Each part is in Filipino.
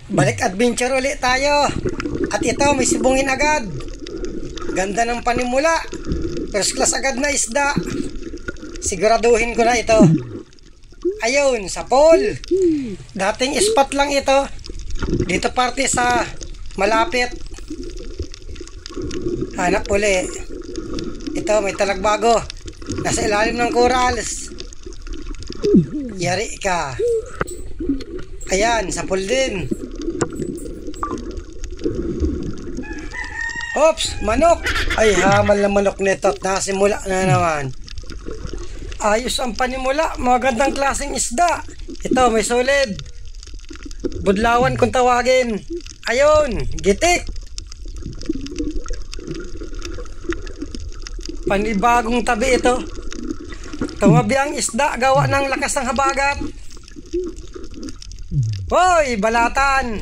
Balik adventure ulit tayo. At ito, may sibungin agad. Ganda ng panimula. First class agad na isda. Siguraduhin ko na ito. Ayun, sa pool. Dating spot lang ito. Dito parte sa malapit. Hanap uli. Ito, may talagbago. Nasa ilalim ng corals. Yari ka. Ayan, sa pool din. Oops, manok. Ay, hamal na manok nito at nasimula na naman. Ayos ang panimula. Magandang klaseng isda. Ito, may solid. Budlawan kung tawagin. Ayun, gitik. Panibagong tabi ito. Tumabi ang isda gawa ng lakas ng habagat. Hoy, balatan.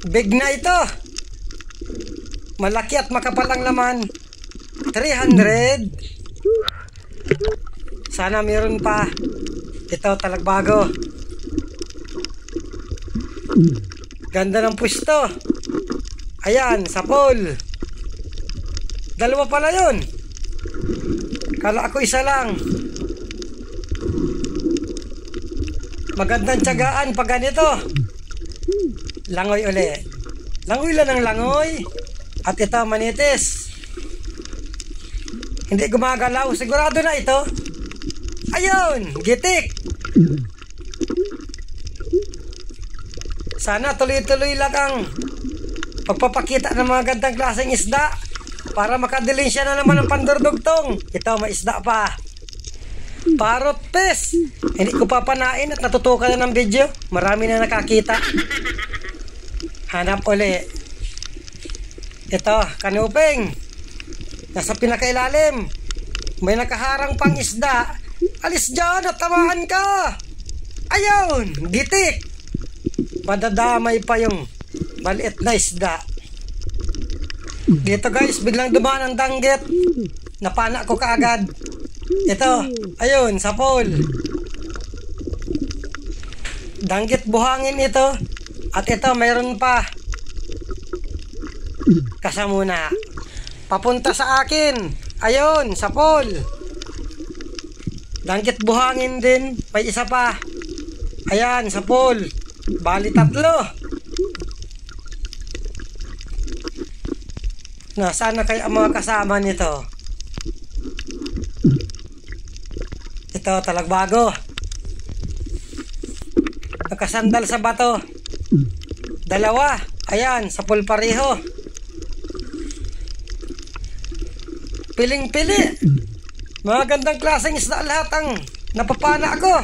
Big na ito. Malaki at makapal ang laman. 300. Sana meron pa. Ito, talagbago. Ganda ng pwesto. Ayan, sa pool. Dalawa pala yun. Kala ako isa lang. Magandang tiyagaan pag ganito. Langoy uli. Langoy lang ng langoy. At ito, manitis. Hindi gumagalaw. Sigurado na ito. Ayun, gitik. Sana tuloy-tuloy lang ang pagpapakita ng mga gandang klaseng isda para makadilin siya na naman ng pandurdugtong. Ito, may isda pa. Parrot fish. Hindi ko papanain at natutukan na ng video. Marami na nakakita. Hanap uli. Ito, kanuping. Nasa pinakailalim. May nakaharang pang isda. Alis dyan at tamaan ka. Ayun, gitik. Madadamay pa yung maliit na isda. Dito guys, biglang dumaan ang danggit. Napana ko kaagad. Ito, ayun, sa pool. Danggit buhangin ito. At ito, mayroon pa. Kasamuna. Papunta sa akin. Ayun, sa pool. Danggit buhangin din. May isa pa. Ayan, sa pool. Bali 3. Nasaan na kaya ang mga kasama nito? Ito, talagbago. Nakasandal sa bato. 2. Ayan, sa pool pareho. Piling-pili. Mga gandang klaseng isda lahat ang napapana ako.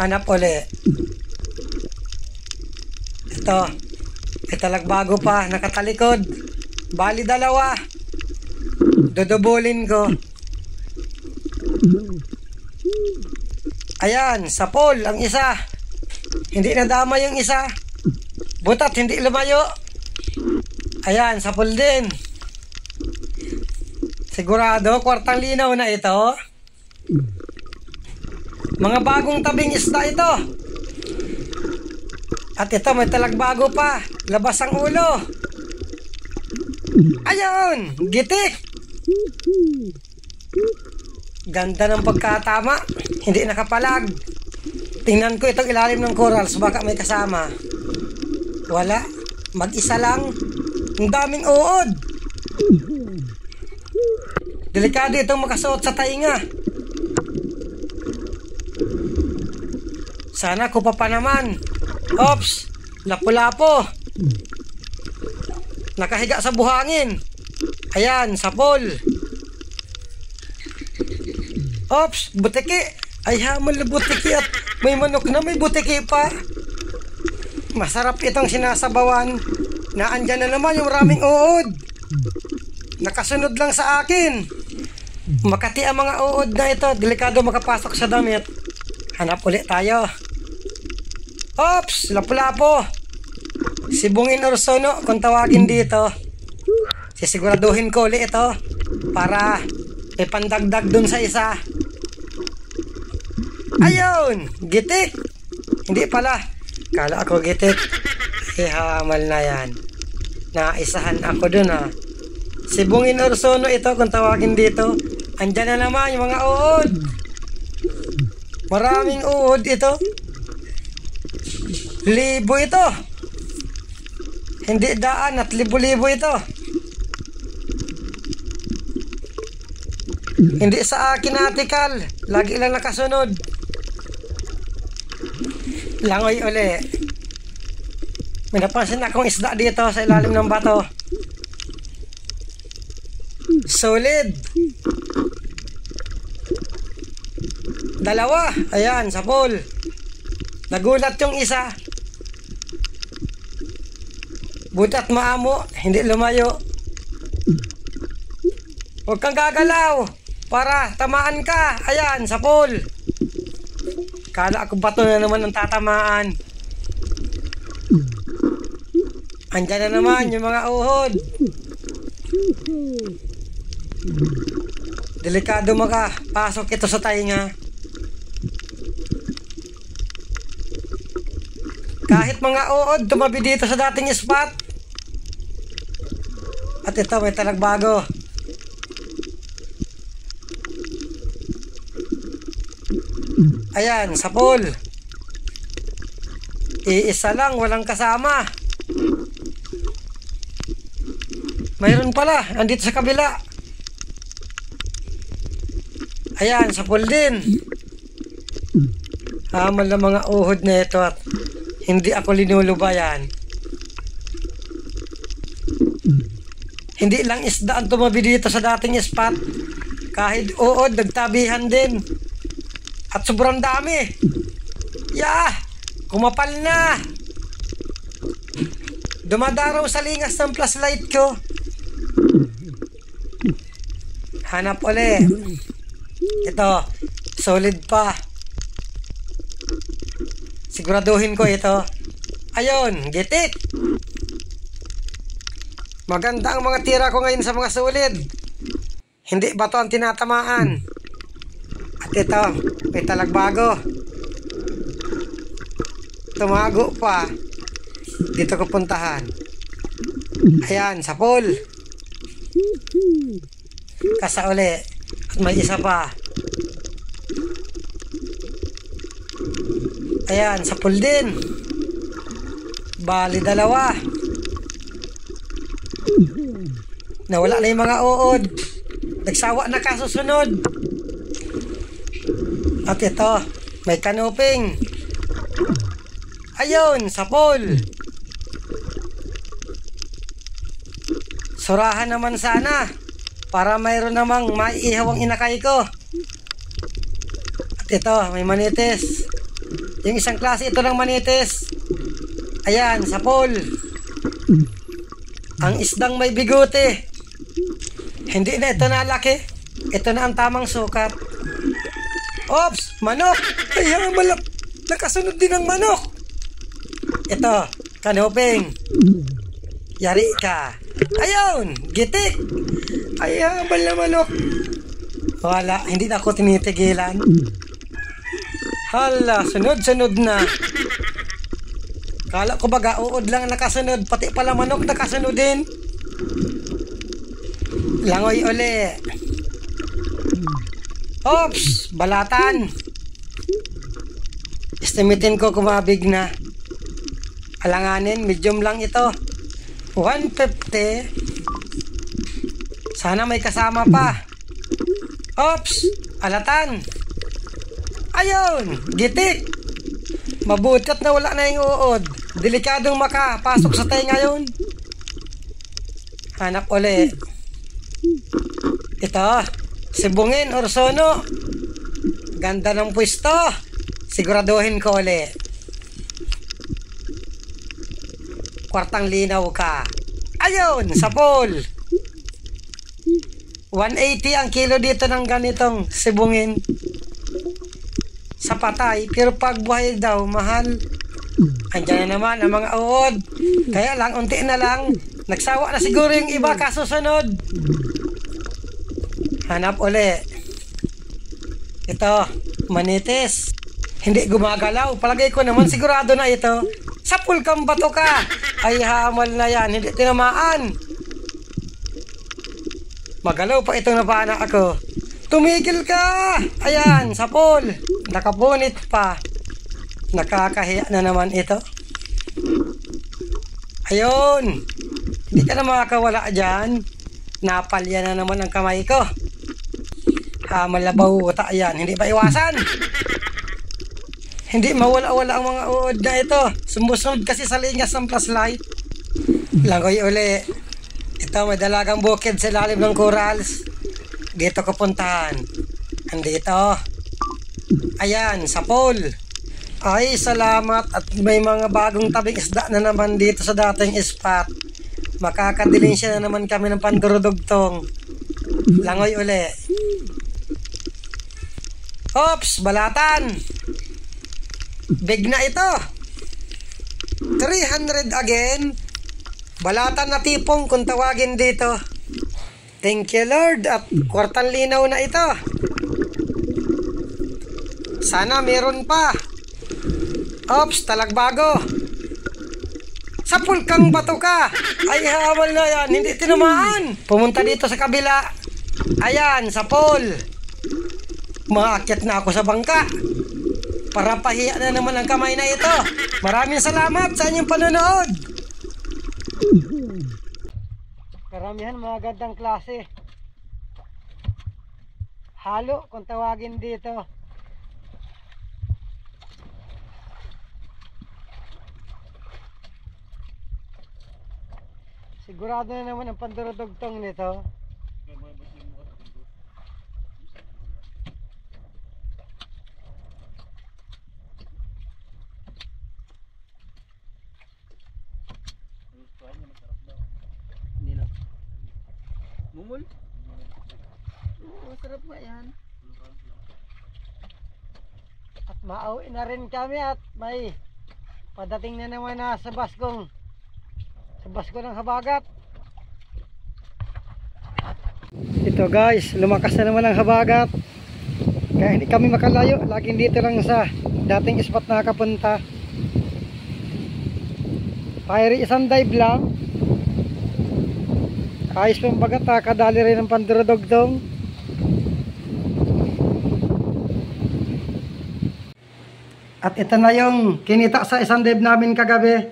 Hanap uli. Ito. May talagbago pa. Nakatalikod. Bali 2. Dudubulin ko. Ayan, sa pool ang isa. Hindi nadama yung isa. Butat, hindi lumayo. Ayan, sa pool din. Sigurado, kwartang linaw na ito. Mga bagong tabing isda ito. At ito, may talagbago pa. Labas ang ulo. Ayun, gitik. Ganda ng pagkatama. Hindi nakapalag. Tingnan ko itong ilalim ng corals. Baka may kasama. Wala. Mag-isa lang. Ang daming uod. Delikado itong makasuot sa tainga. Sana kupa pa naman. Oops. Lapu-lapo. Nakahiga sa buhangin. Ayan, sa pool. Oops, butiki. Ay, hamal na butiki at may manok na may butiki pa. Masarap itong sinasabawan. Naandyan na naman yung raming uod. Nakasunod lang sa akin. Makati ang mga uod na ito. Delikado makapasok sa damit. Hanap ulit tayo. Oops, lapu-lapo. Sibungin orsono kung tawagin dito. Sisiguraduhin ko ulit ito para ipandagdag dun sa isa. Ayun! Gitik! Hindi pala. Kala ako gitik. Hamal na yan. Naisahan ako dun ha. Sibungin Orsono ito kung tawagin dito. Andyan na naman yung mga uod. Maraming uod ito. Libo ito. Hindi daan at libo-libo ito. Hindi sa akin natikal. Lagi lang nakasunod. Langoy uli. May napansin akong isda dito sa ilalim ng bato. Solid. Dalawa. Ayan, sa pool. Nagulat yung isa. Butat maamo, hindi lumayo. Huwag kang gagalaw para tamaan ka. Ayan, sa pool. Kala ako bato na naman ang tatamaan. Andyan na naman yung mga uhod. Delikado makapasok ito sa tainga. Kahit mga uod, tumabi dito sa dating spot. At ito, may talagbago. Ayan, sa pool. Iisa lang, walang kasama. Mayroon pala, andito sa kabila. Ayan, sa pool din. Hamal na mga uhod na ito at hindi ako linulubayan. Hindi lang isda ang tumabi dito sa dating spot. Kahit uod, nagtabihan din. At sobrang dami. Kumapal na. Dumadaraw sa lingas ng flashlight ko. Hanap uli. Ito, solid pa. Siguraduhin ko ito. Ayun, gitik. Maganda ang mga tira ko ngayon sa mga solid. Hindi bato ang tinatamaan. At ito, may talagbago. Tumago pa. Dito ko puntahan. Ayan, sa pool. Kasa uli. At may isa pa. Ayan, sa pool din. Bali, dalawa. Nawala na yung mga uod. Nagsawa na kasusunod. At ito, may kanuping. Ayun, sa pool. Surahan naman sana para mayroon namang maiihaw ang inakay ko. At ito, may manitis. Yung isang klase ito ng manitis. Ayan, sa pool. Ang isdang may bigote. Hindi na ito nalaki. Ito na ang tamang sukat. Ops! Manok! Ay, malap! Nakasunod din ang manok! Ito, kanuping. Yari ka. Ayun! Gitik! Ay, habal na manok. Wala, hindi na ako tinitigilan. Hala, sunod-sunod na. Kala ko baga uod lang nakasunod, pati pala manok nakasunod din. Langoy uli. Ops! Balatan. Estimatein ko kumabig na. Alanganin, medium lang ito. 150. Sana may kasama pa. Ops! Alatan. Ayun! Gitik! Mabuti at nawala na yung uod. Delikadong makapasok sa tayo ngayon. Hanap uli. Ito, sibungin Orsono. Ganda ng pwesto. Siguraduhin ko uli. Kwartang linaw ka. Ayun, sa pool. 180 ang kilo dito ng ganitong sibungin. Sa patay, pero pag buhay daw, mahal. Andiyan na naman ang mga uod. Kaya lang, unti na lang. Nagsawa na siguro yung iba kasusunod. Hanap uli. Ito, manitis. Hindi gumagalaw. Palagay ko naman sigurado na ito. Sapul kang bato ka. Ay hamal na yan. Hindi tinamaan. Magalaw pa itong napana ako. Tumigil ka. Ayan, sapul. Nakapunit pa. Nakakahiya na naman ito. Ayun. Hindi ka na makakawala dyan. Napalya na naman ang kamay ko. Hamal na bauta yan. Hindi ba iwasan? Hindi mawala-wala ang mga uod na ito. Sumusunod kasi sa lingas ng flashlight. Langoy uli. Ito may dalagang bukid sa ilalim ng corals. Dito ko puntahan. Andito. Ayan, sapol. Ay, salamat. At may mga bagong tabing isda na naman dito sa dating spot. Makakadiling siya na naman kami ng pandurudugtong. Langoy uli. Oops, balatan. Big na ito. 300 again. Balatan na tipong kung tawagin dito. Thank you Lord. At kwartang linaw na ito. Sana meron pa. Oops, talagbago. Sapul kang bato ka. Ay hamal na yan. Hindi tinamaan. Pumunta dito sa kabila. Ayan, sapul. Maakyat na ako sa bangka. Para pahiya na naman ang kamay na ito. Maraming salamat sa inyong panonood. Karamihan mga gandang klase. Halo kung tawagin dito. Sigurado na naman ang pandurudugtong nito. Mumul? Oo, sarap ba yan? At mauwi na rin kami at may padating na naman na sa basko ng habagat. Ito guys, lumakas na naman ang habagat. Kaya hindi kami makalayo. Laging dito lang sa dating spot na nakapunta. Fiery isang dive lang. Ayos pang bagat, kadali rin ng pandurudugtong. At ito na yung kinita sa isang dive namin kagabi.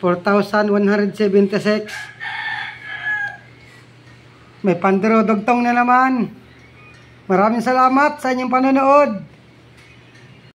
4,176. May pandurudugtong na naman. Maraming salamat sa inyong panonood.